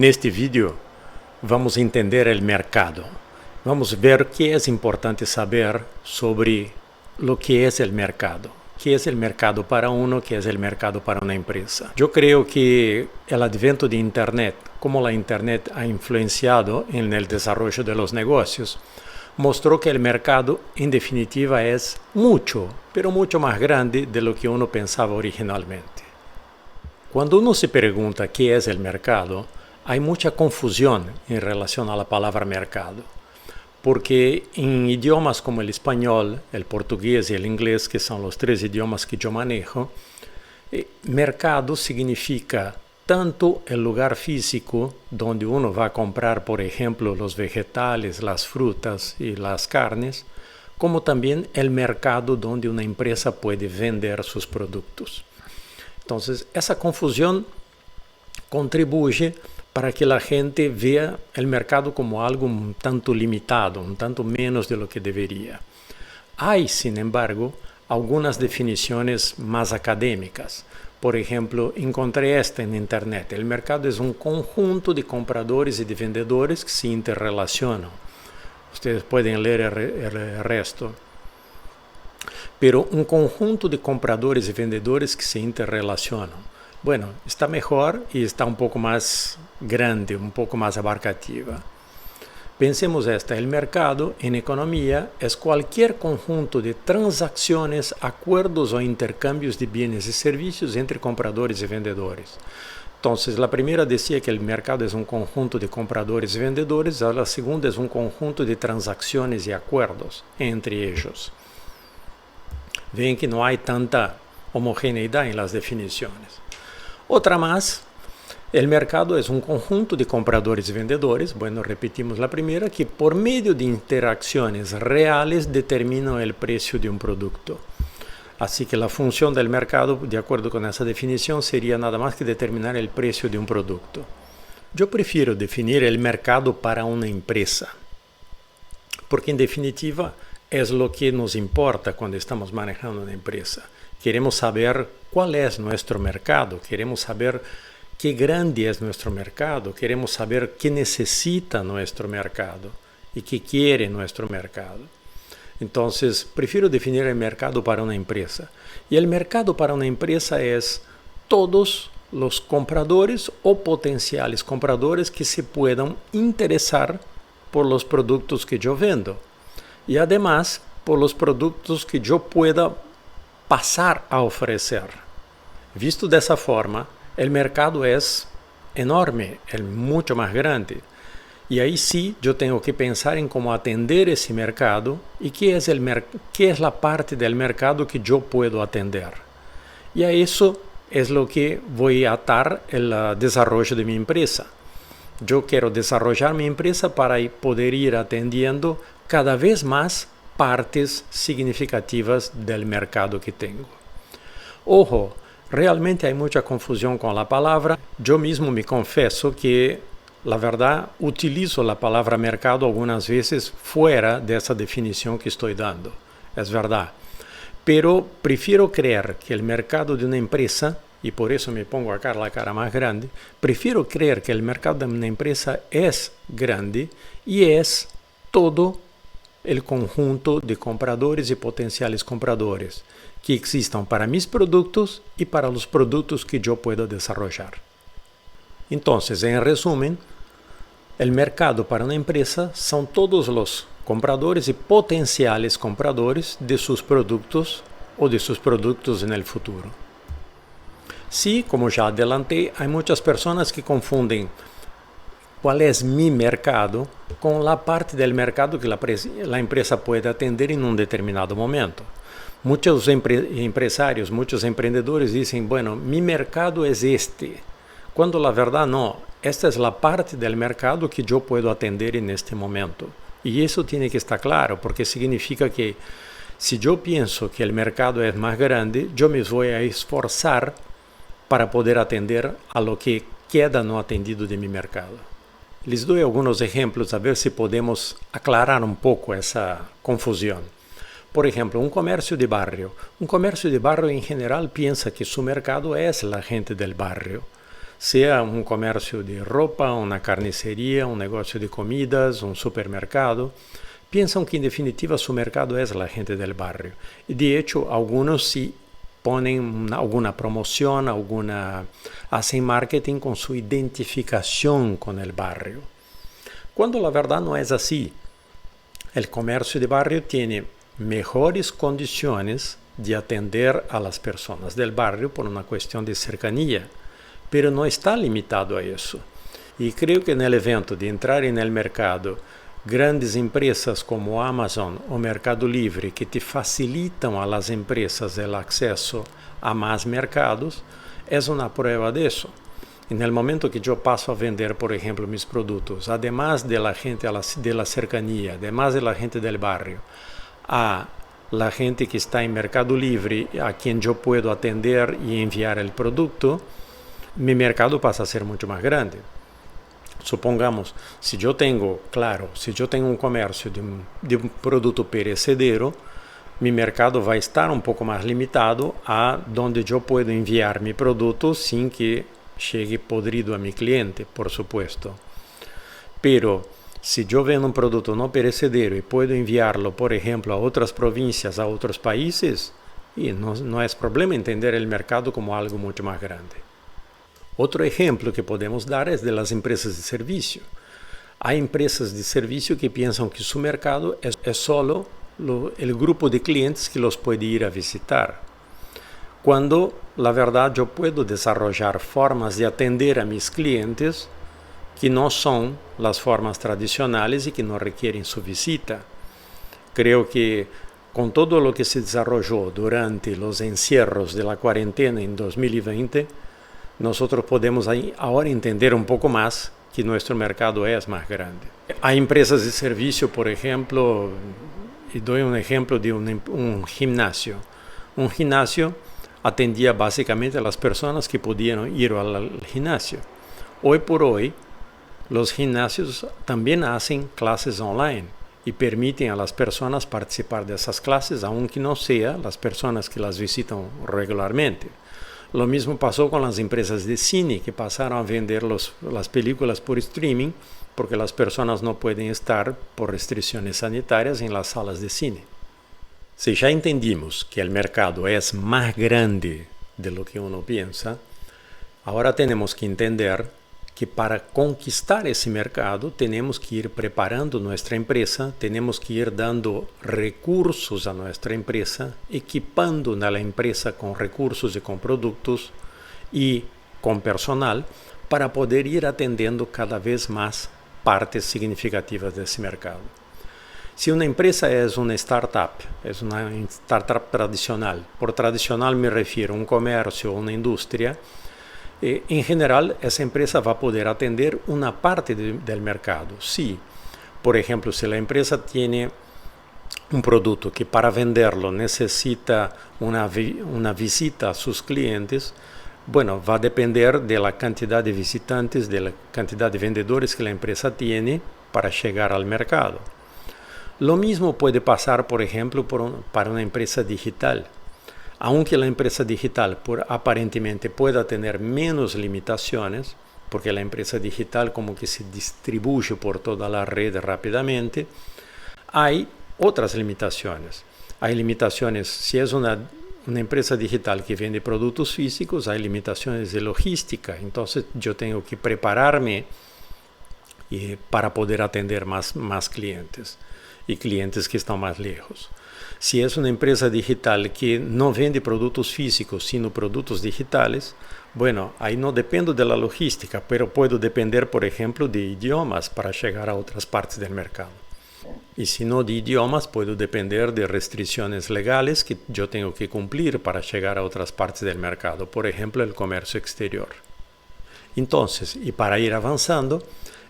Neste vídeo, vamos entender o mercado. Vamos ver que é importante saber sobre o que é o mercado. Que é o mercado para uno, que é o mercado para uma empresa. Eu creio que o advento de Internet, como a Internet ha influenciado no desenvolvimento de los negócios, mostrou que o mercado, em definitiva, é muito, pero muito mais grande de lo que uno pensava originalmente. Quando uno se pergunta que é o mercado, há muita confusão em relação à palavra mercado, porque em idiomas como o espanhol, o português e o inglês, que são os três idiomas que eu manejo, mercado significa tanto o lugar físico onde uno vai comprar, por exemplo, os vegetales, as frutas e as carnes, como também o mercado onde uma empresa pode vender seus produtos. Então, essa confusão contribui para que a gente vea o mercado como algo um tanto limitado, um tanto menos de lo que deveria. Há, sin embargo, algumas definições mais acadêmicas. Por exemplo, encontrei esta na internet. O mercado é um conjunto de compradores e de vendedores que se interrelacionam. Vocês podem ler o resto. Pero um conjunto de compradores e vendedores que se interrelacionam. Bueno, está melhor e está um pouco mais grande, um pouco mais abarcativa. Pensemos esta, o mercado em economia é qualquer conjunto de transações, acordos ou intercâmbios de bens e serviços entre compradores e vendedores. Então, a primeira dizia que o mercado é um conjunto de compradores e vendedores, a segunda é um conjunto de transações e acordos entre eles. Veem que não há tanta homogeneidade nas definições. Outra mais, o mercado é um conjunto de compradores e vendedores, bueno, repetimos a primeira, que por meio de interações reais determinam o preço de um produto. Assim que a função do mercado, de acordo com essa definição, seria nada mais que determinar o preço de um produto. Eu prefiro definir o mercado para uma empresa, porque em definitiva é o que nos importa quando estamos manejando uma empresa. Queremos saber qual é nosso mercado, queremos saber que grande é nosso mercado, queremos saber que necessita nosso mercado e que quer nosso mercado. Então, prefiro definir o mercado para uma empresa. E o mercado para uma empresa é todos os compradores ou potenciais compradores que se puedan interessar por los produtos que eu vendo. E, además, por los produtos que eu pueda passar a oferecer. Visto dessa forma, o mercado é enorme, é muito mais grande. E aí sim, eu tenho que pensar em como atender esse mercado e que é a parte do mercado que eu puedo atender. E a isso é o que vou atar o desenvolvimento de minha empresa. Eu quero desenvolver minha empresa para poder ir atendendo cada vez mais partes significativas do mercado que tenho. Ojo, realmente há muita confusão com a palavra. Eu mesmo me confesso que, na verdade, utilizo a palavra mercado algumas vezes fora dessa definição que estou dando. É verdade. Pero prefiro crer que o mercado de uma empresa, e por isso me pongo a cara mais grande, prefiro crer que o mercado de uma empresa é grande e é todo o conjunto de compradores e potenciais compradores que existam para mis produtos e para os produtos que eu puedo desenvolver. Então, em resumo, o mercado para uma empresa são todos os compradores e potenciais compradores de seus produtos ou de seus produtos no futuro. Sim, como já adelantei, há muitas pessoas que confundem qual é mi mercado com a parte do mercado que a empresa pode atender em um determinado momento. Muitos empresários, muitos empreendedores dizem, bueno, mi mercado é este, quando na verdade não, esta é a parte do mercado que eu puedo atender neste momento. E isso tem que estar claro, porque significa que se eu penso que o mercado é mais grande, eu me vou a esforçar para poder atender a lo que queda no atendido de mi mercado. Les dou alguns exemplos a ver se podemos aclarar um pouco essa confusão. Por exemplo, um comércio de barrio. Um comércio de barrio, em geral, pensa que seu mercado é a gente del barrio. sea un comercio de ropa, una carnicería, un negocio de comidas, un supermercado, piensan que en definitiva su mercado es la gente del barrio. Y de hecho, algunos sí ponen alguna promoción, hacen marketing con su identificación con el barrio. Cuando la verdad no es así. El comercio de barrio tiene mejores condiciones de atender a las personas del barrio por una cuestión de cercanía, pero no está limitado a eso. Y creo que en el evento de entrar en el mercado, grandes empresas como Amazon o Mercado Libre que te facilitan a las empresas el acceso a más mercados, es una prueba de eso. En el momento que yo paso a vender, por ejemplo, mis productos, además de la gente de la cercanía, además de la gente del barrio, a la gente que está en Mercado Libre, a quien yo puedo atender y enviar el producto, mi mercado pasa a ser mucho más grande. Supongamos, si yo tengo un comercio de un producto perecedero, mi mercado va a estar un poco más limitado a donde yo puedo enviar mi producto sin que llegue podrido a mi cliente, por supuesto. Pero si yo vendo un producto no perecedero y puedo enviarlo, por ejemplo, a otras provincias, a otros países, y no es problema entender el mercado como algo mucho más grande. Otro ejemplo que podemos dar es de las empresas de servicio. Hay empresas de servicio que piensan que su mercado es solo el grupo de clientes que los puede ir a visitar, cuando la verdad yo puedo desarrollar formas de atender a mis clientes que no son las formas tradicionales y que no requieren su visita. Creo que con todo lo que se desarrolló durante los encierros de la cuarentena en 2020, nosotros podemos ahora entender un poco más que nuestro mercado es más grande. Hay empresas de servicio, por ejemplo, y doy un ejemplo de un gimnasio. Un gimnasio atendía básicamente a las personas que podían ir al gimnasio. Hoy por hoy, los gimnasios también hacen clases online y permiten a las personas participar de esas clases, aunque no sean las personas que las visitan regularmente. Lo mismo pasó con las empresas de cine, que pasaron a vender las películas por streaming porque las personas no pueden estar por restricciones sanitarias en las salas de cine. Si ya entendimos que el mercado es más grande de lo que uno piensa, ahora tenemos que entender que para conquistar ese mercado tenemos que ir preparando nuestra empresa, tenemos que ir dando recursos a nuestra empresa, equipando a la empresa con recursos y con productos y con personal para poder ir atendiendo cada vez más partes significativas de ese mercado. Si una empresa es una startup tradicional, por tradicional me refiero a un comercio o una industria, en general esa empresa va a poder atender una parte del mercado. Sí, por ejemplo, si la empresa tiene un producto que para venderlo necesita una visita a sus clientes, bueno, va a depender de la cantidad de visitantes, de la cantidad de vendedores que la empresa tiene para llegar al mercado. Lo mismo puede pasar, por ejemplo, para una empresa digital. Aunque la empresa digital aparentemente pueda tener menos limitaciones, porque la empresa digital como que se distribuye por toda la red rápidamente, hay otras limitaciones. Hay limitaciones, si es una empresa digital que vende productos físicos, hay limitaciones de logística. Entonces yo tengo que prepararme para poder atender más clientes y clientes que están más lejos. Si es una empresa digital que no vende productos físicos, sino productos digitales, bueno, ahí no dependo de la logística, pero puedo depender, por ejemplo, de idiomas para llegar a otras partes del mercado. Y si no de idiomas, puedo depender de restricciones legales que yo tengo que cumplir para llegar a otras partes del mercado, por ejemplo, el comercio exterior. Entonces, y para ir avanzando,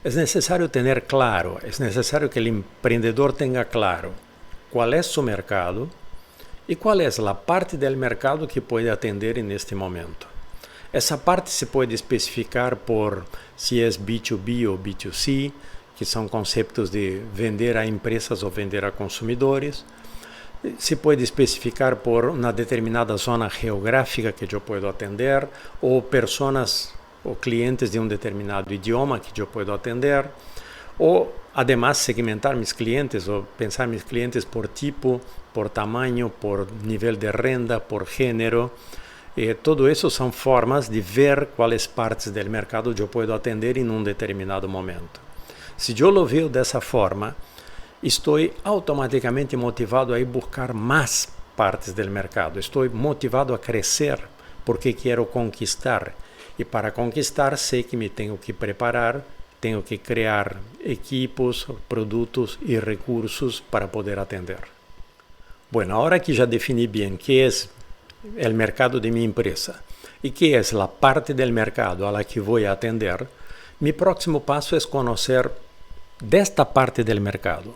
es necesario tener claro, es necesario que el emprendedor tenga claro cuál es su mercado y cuál es la parte del mercado que puede atender en este momento. Esa parte se puede especificar por si es B2B o B2C, que son conceptos de vender a empresas o vender a consumidores. Se puede especificar por una determinada zona geográfica que yo puedo atender o personas o clientes de un determinado idioma que yo puedo atender, o además segmentar mis clientes o pensar mis clientes por tipo, por tamaño, por nivel de renta, por género. Todo eso son formas de ver cuáles partes del mercado yo puedo atender en un determinado momento. Si yo lo veo de esa forma, estoy automáticamente motivado a ir buscar más partes del mercado. Estoy motivado a crecer porque quiero conquistar. Y para conquistar sé que me tengo que preparar, tengo que crear equipos, productos y recursos para poder atender. Bueno, ahora que ya definí bien qué es el mercado de mi empresa y qué es la parte del mercado a la que voy a atender, mi próximo paso es conocer de esta parte del mercado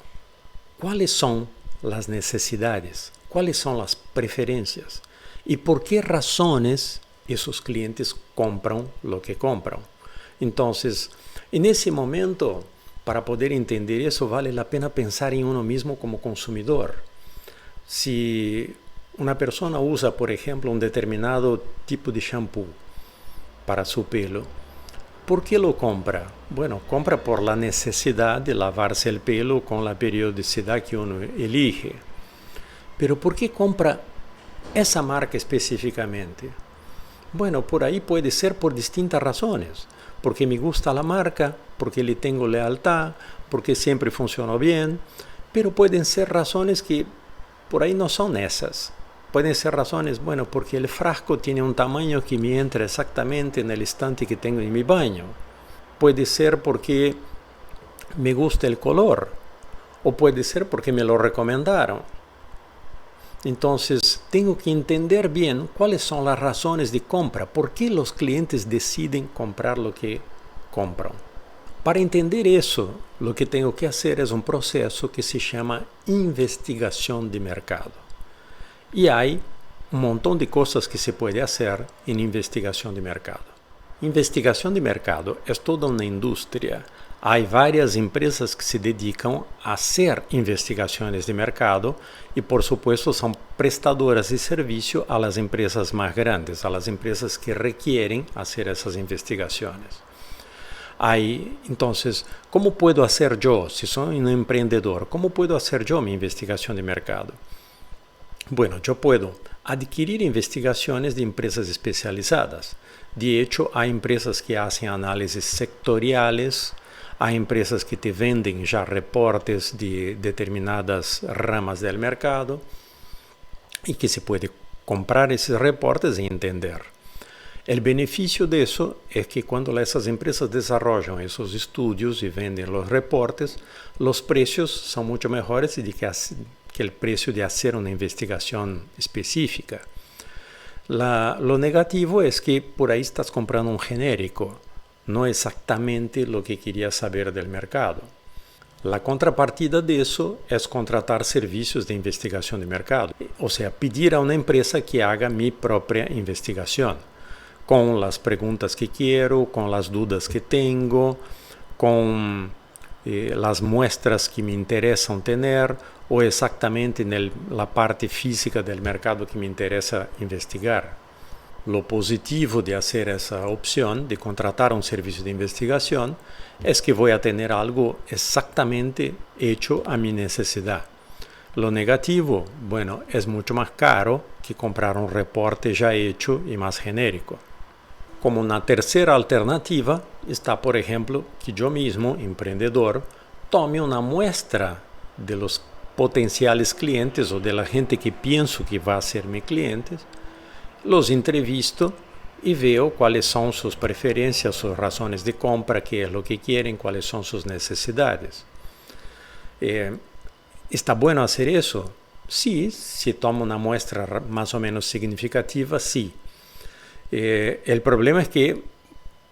cuáles son las necesidades, cuáles son las preferencias y por qué razones esos clientes compran lo que compran. Entonces, en ese momento, para poder entender eso, vale la pena pensar en uno mismo como consumidor. Si una persona usa, por ejemplo, un determinado tipo de shampoo para su pelo, ¿por qué lo compra? Bueno, compra por la necesidad de lavarse el pelo con la periodicidad que uno elige. Pero ¿por qué compra esa marca específicamente? Bueno, por ahí puede ser por distintas razones. Porque me gusta la marca, porque le tengo lealtad, porque siempre funcionó bien. Pero pueden ser razones que por ahí no son esas. Pueden ser razones, bueno, porque el frasco tiene un tamaño que me entra exactamente en el estante que tengo en mi baño. Puede ser porque me gusta el color. O puede ser porque me lo recomendaron. Entonces, tengo que entender bien cuáles son las razones de compra, por qué los clientes deciden comprar lo que compran. Para entender eso, lo que tengo que hacer es un proceso que se llama investigación de mercado. Y hay un montón de cosas que se puede hacer en investigación de mercado. Investigación de mercado es toda una industria. Hay varias empresas que se dedican a hacer investigaciones de mercado y, por supuesto, son prestadoras de servicio a las empresas más grandes, a las empresas que requieren hacer esas investigaciones. Entonces, ¿cómo puedo hacer yo, si soy un emprendedor, cómo puedo hacer yo mi investigación de mercado? Bueno, yo puedo adquirir investigaciones de empresas especializadas. De hecho, hay empresas que hacen análisis sectoriales, hay empresas que te venden ya reportes de determinadas ramas del mercado y que se puede comprar esos reportes y entender. El beneficio de eso es que cuando esas empresas desarrollan esos estudios y venden los reportes, los precios son mucho mejores que el precio de hacer una investigación específica. Lo negativo es que por ahí estás comprando un genérico, no exactamente lo que querías saber del mercado. La contrapartida de eso es contratar servicios de investigación de mercado, o sea, pedir a una empresa que haga mi propia investigación, con las preguntas que quiero, con las dudas que tengo, con las muestras que me interesan tener, o exactamente en la parte física del mercado que me interesa investigar. Lo positivo de hacer esa opción, de contratar un servicio de investigación, es que voy a tener algo exactamente hecho a mi necesidad. Lo negativo, bueno, es mucho más caro que comprar un reporte ya hecho y más genérico. Como una tercera alternativa está, por ejemplo, que yo mismo, emprendedor, tome una muestra de los potenciales clientes o de la gente que pienso que va a ser mis clientes, los entrevisto y veo cuáles son sus preferencias, sus razones de compra, qué es lo que quieren, cuáles son sus necesidades. ¿Está bueno hacer eso? Sí, si tomo una muestra más o menos significativa, sí. El problema es que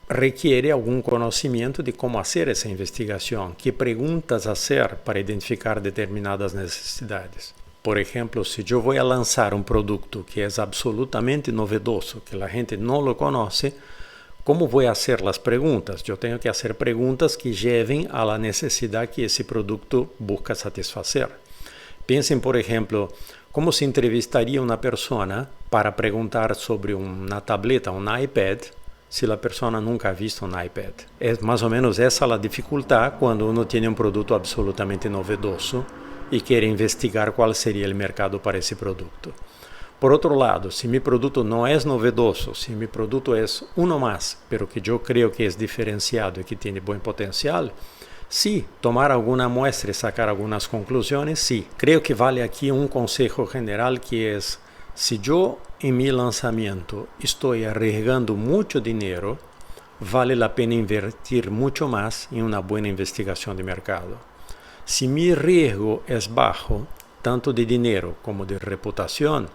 requiere algún conocimiento de cómo hacer esa investigación, qué preguntas hacer para identificar determinadas necesidades. Por ejemplo, si yo voy a lanzar un producto que es absolutamente novedoso, que la gente no lo conoce, ¿cómo voy a hacer las preguntas? Yo tengo que hacer preguntas que lleven a la necesidad que ese producto busca satisfacer. Piensen, por ejemplo, cómo se entrevistaría una persona para preguntar sobre una tableta, un iPad, se a pessoa nunca ha visto um iPad. É mais ou menos essa a dificuldade quando uno tem um produto absolutamente novedoso e quer investigar qual seria o mercado para esse produto. Por outro lado, se meu produto não é novedoso, se meu produto é uno mais, pero que eu creio que é diferenciado e que tem bom potencial, sim, tomar alguma muestra e sacar algumas conclusões, sim. Creio que vale aqui um conselho general que é, se eu em meu lançamento estou arriesgando muito dinheiro, vale a pena invertir muito mais em uma boa investigação de mercado. Se meu riesgo é baixo, tanto de dinheiro como de reputação,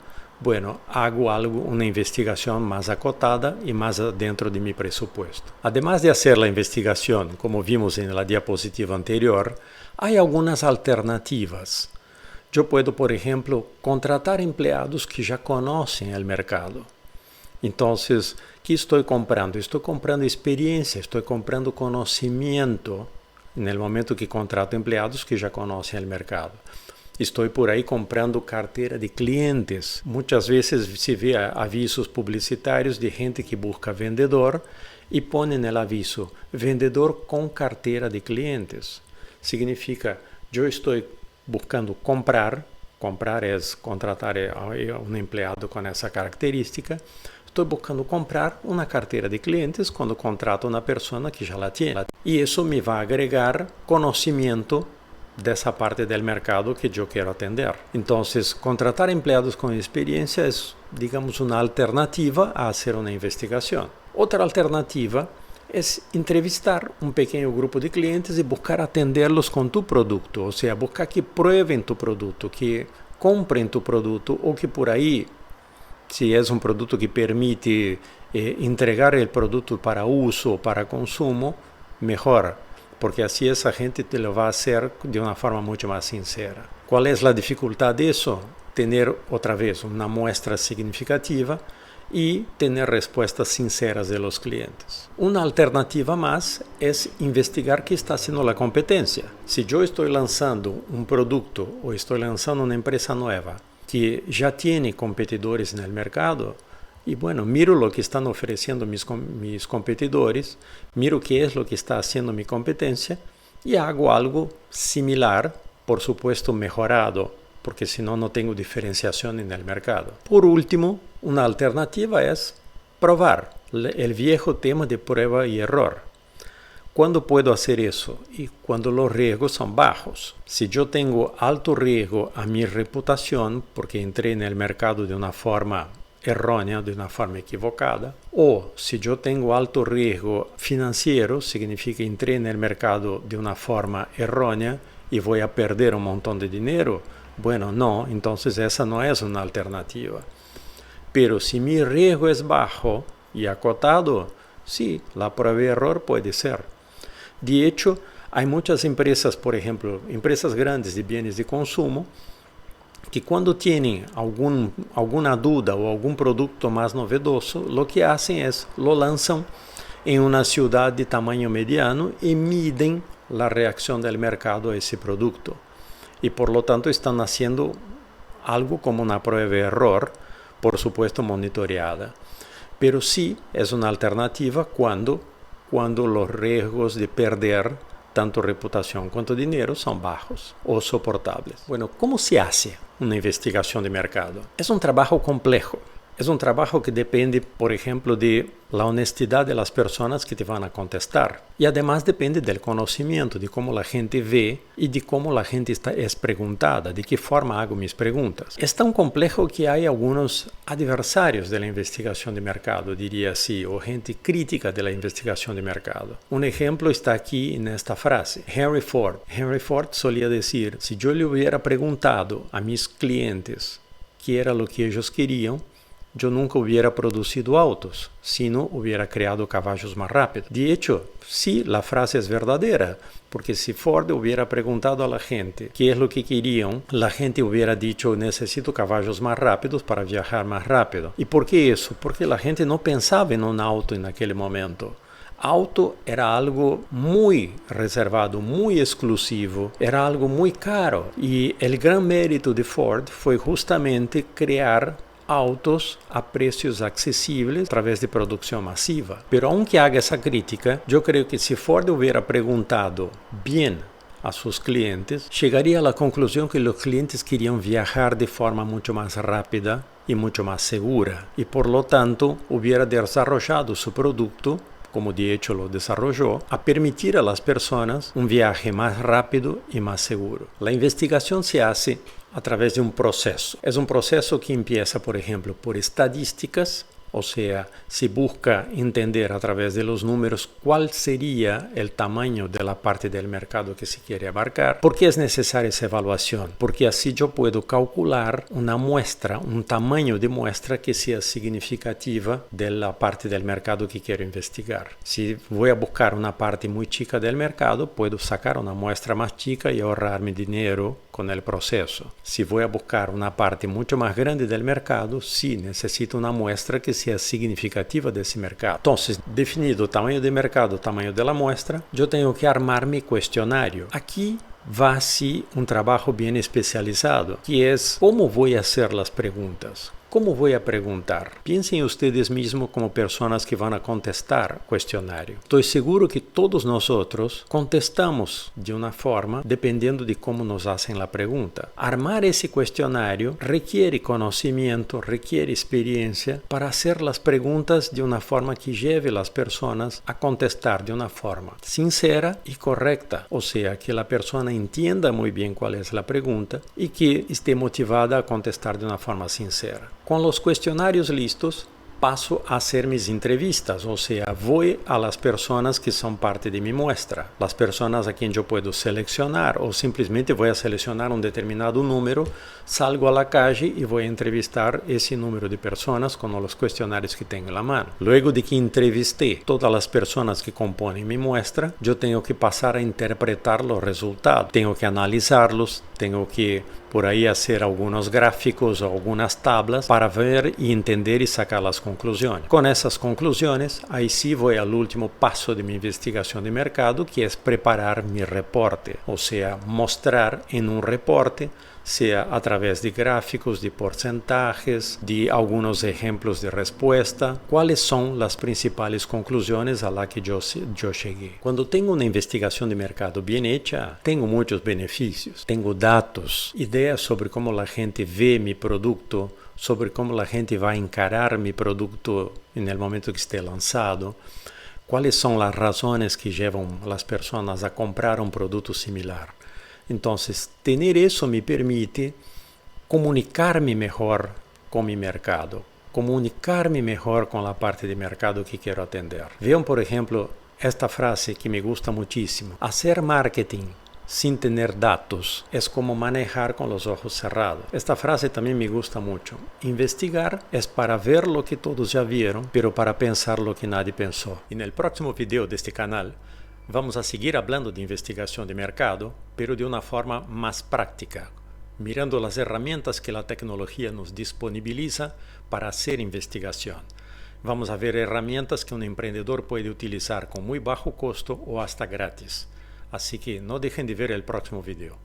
bueno, hago uma investigação mais acotada e mais dentro de meu presupuesto. Además de fazer a investigação, como vimos na diapositiva anterior, há algumas alternativas. Eu posso, por exemplo, contratar empregados que já conhecem o mercado. Então, que estou comprando? Estou comprando experiência, estou comprando conhecimento no momento que contrato empregados que já conhecem o mercado. Estou por aí comprando carteira de clientes. Muitas vezes se vê avisos publicitários de gente que busca vendedor e põe no aviso vendedor com carteira de clientes. Significa, eu estou buscando comprar é contratar um empregado com essa característica. Estou buscando comprar uma carteira de clientes quando contrato uma pessoa que já la tem. E isso me vai agregar conhecimento dessa parte do mercado que eu quero atender. Então, contratar empregados com experiência é, digamos, uma alternativa a fazer uma investigação. Outra alternativa é entrevistar um pequeno grupo de clientes e buscar atendê-los com tu produto, ou seja, buscar que provem tu produto, que comprem tu produto, ou que por aí, se é um produto que permite entregar o produto para uso ou para consumo, melhor. Porque assim essa gente te lo vai fazer de uma forma muito mais sincera. Qual é a dificuldade disso? Ter, outra vez, uma muestra significativa e ter respostas sinceras de los clientes. Uma alternativa mais é investigar o que está sendo a competência. Se eu estou lançando um produto ou estou lançando uma empresa nova que já tem competidores no mercado, e, bueno, miro o que estão oferecendo mis competidores, miro o que é o que está haciendo minha competência e hago algo similar, por supuesto mejorado, porque senão não tenho diferenciação no mercado. Por último, uma alternativa é provar, o viejo tema de prueba e error. Quando posso fazer isso? E quando os riesgos são baixos. Se eu tenho alto riesgo a minha reputação, porque entrei no mercado de uma forma errônea, de uma forma equivocada, ou se eu tenho alto risco financeiro, significa entrei no mercado de uma forma errônea e vou a perder um montão de dinheiro, bueno, não, então essa não é uma alternativa. Pero se meu risco é baixo e acotado, sim, a prova de error pode ser. De hecho, há muitas empresas, por exemplo, empresas grandes de bens de consumo, que quando têm alguma dúvida ou algum produto mais novedoso, o que fazem é lo lançam em uma cidade de tamanho mediano e midem a reação do mercado a esse produto. E, por lo tanto, estão fazendo algo como uma prova de error, por supuesto monitoreada. Pero sí es una alternativa cuando los riesgos de perder tanto reputación quanto dinero son bajos o soportables. Bueno, ¿cómo se hace una investigación de mercado? Es un trabajo complejo. Es un trabajo que depende, por ejemplo, de la honestidad de las personas que te van a contestar. Y además depende del conocimiento, de cómo la gente ve y de cómo la gente es preguntada, de qué forma hago mis preguntas. Es tan complejo que hay algunos adversarios de la investigación de mercado, diría así, o gente crítica de la investigación de mercado. Un ejemplo está aquí en esta frase. Henry Ford. Henry Ford solía decir, si yo le hubiera preguntado a mis clientes qué era lo que ellos querían, yo nunca hubiera producido autos, sino hubiera creado caballos más rápidos. De hecho, sí, la frase es verdadera, porque si Ford hubiera preguntado a la gente qué es lo que querían, la gente hubiera dicho, necesito caballos más rápidos para viajar más rápido. ¿Y por qué eso? Porque la gente no pensaba en un auto en aquel momento. Auto era algo muy reservado, muy exclusivo, era algo muy caro. Y el gran mérito de Ford fue justamente crear autos a precios accesibles a través de producción masiva. Pero aunque haga esa crítica, yo creo que si Ford hubiera preguntado bien a sus clientes, llegaría a la conclusión que los clientes querían viajar de forma mucho más rápida y mucho más segura, y por lo tanto hubiera desarrollado su producto, como de hecho lo desarrolló, a permitir a las personas un viaje más rápido y más seguro. La investigación se hace a través de un proceso. Es un proceso que empieza, por ejemplo, por estadísticas, o sea, se busca entender a través de los números cuál sería el tamaño de la parte del mercado que se quiere abarcar. ¿Por qué es necesaria esa evaluación? Porque así yo puedo calcular una muestra, un tamaño de muestra que sea significativa de la parte del mercado que quiero investigar. Si voy a buscar una parte muy chica del mercado, puedo sacar una muestra más chica y ahorrarme dinero con el proceso. Si voy a buscar una parte mucho más grande del mercado, sí necesito una muestra que sea significativa de ese mercado. Entonces, definido tamaño de mercado, tamaño de la muestra, yo tengo que armar mi cuestionario. Aquí va así un trabajo bien especializado, que es cómo voy a hacer las preguntas. ¿Cómo voy a preguntar? Piensen ustedes mismos como personas que van a contestar cuestionario. Estoy seguro que todos nosotros contestamos de una forma dependiendo de cómo nos hacen la pregunta. Armar ese cuestionario requiere conocimiento, requiere experiencia para hacer las preguntas de una forma que lleve a las personas a contestar de una forma sincera y correcta. O sea, que la persona entienda muy bien cuál es la pregunta y que esté motivada a contestar de una forma sincera. Con los cuestionarios listos, paso a hacer mis entrevistas, o sea, voy a las personas que son parte de mi muestra, las personas a quien yo puedo seleccionar, o simplemente voy a seleccionar un determinado número, salgo a la calle y voy a entrevistar ese número de personas con los cuestionarios que tengo en la mano. Luego de que entrevisté todas las personas que componen mi muestra, yo tengo que pasar a interpretar los resultados, tengo que analizarlos, tengo que por ahí hacer algunos gráficos o algunas tablas para ver y entender y sacar las conclusiones. Con esas conclusiones, ahí sí voy al último paso de mi investigación de mercado, que es preparar mi reporte, o sea, mostrar en un reporte, sea a través de gráficos, de porcentajes, de algunos ejemplos de respuesta, cuáles son las principales conclusiones a las que yo llegué. Cuando tengo una investigación de mercado bien hecha, tengo muchos beneficios, tengo datos, ideas sobre cómo la gente ve mi producto, sobre cómo la gente va a encarar mi producto en el momento que esté lanzado, cuáles son las razones que llevan a las personas a comprar un producto similar. Entonces, tener eso me permite comunicarme mejor con mi mercado, comunicarme mejor con la parte de mercado que quiero atender. Vean, por ejemplo, esta frase que me gusta muchísimo. Hacer marketing sin tener datos es como manejar con los ojos cerrados. Esta frase también me gusta mucho. Investigar es para ver lo que todos ya vieron, pero para pensar lo que nadie pensó. En el próximo video de este canal, vamos a seguir hablando de investigación de mercado, pero de una forma más práctica, mirando las herramientas que la tecnología nos disponibiliza para hacer investigación. Vamos a ver herramientas que un emprendedor puede utilizar con muy bajo costo o hasta gratis. Así que no dejen de ver el próximo video.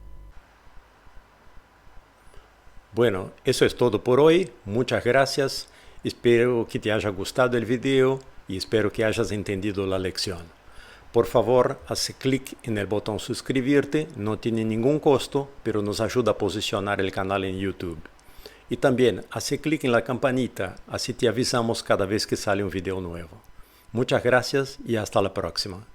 Bueno, eso es todo por hoy. Muchas gracias. Espero que te haya gustado el video y espero que hayas entendido la lección. Por favor, haz clic en el botón suscribirte, no tiene ningún costo, pero nos ayuda a posicionar el canal en YouTube. Y también haz clic en la campanita, así te avisamos cada vez que sale un video nuevo. Muchas gracias y hasta la próxima.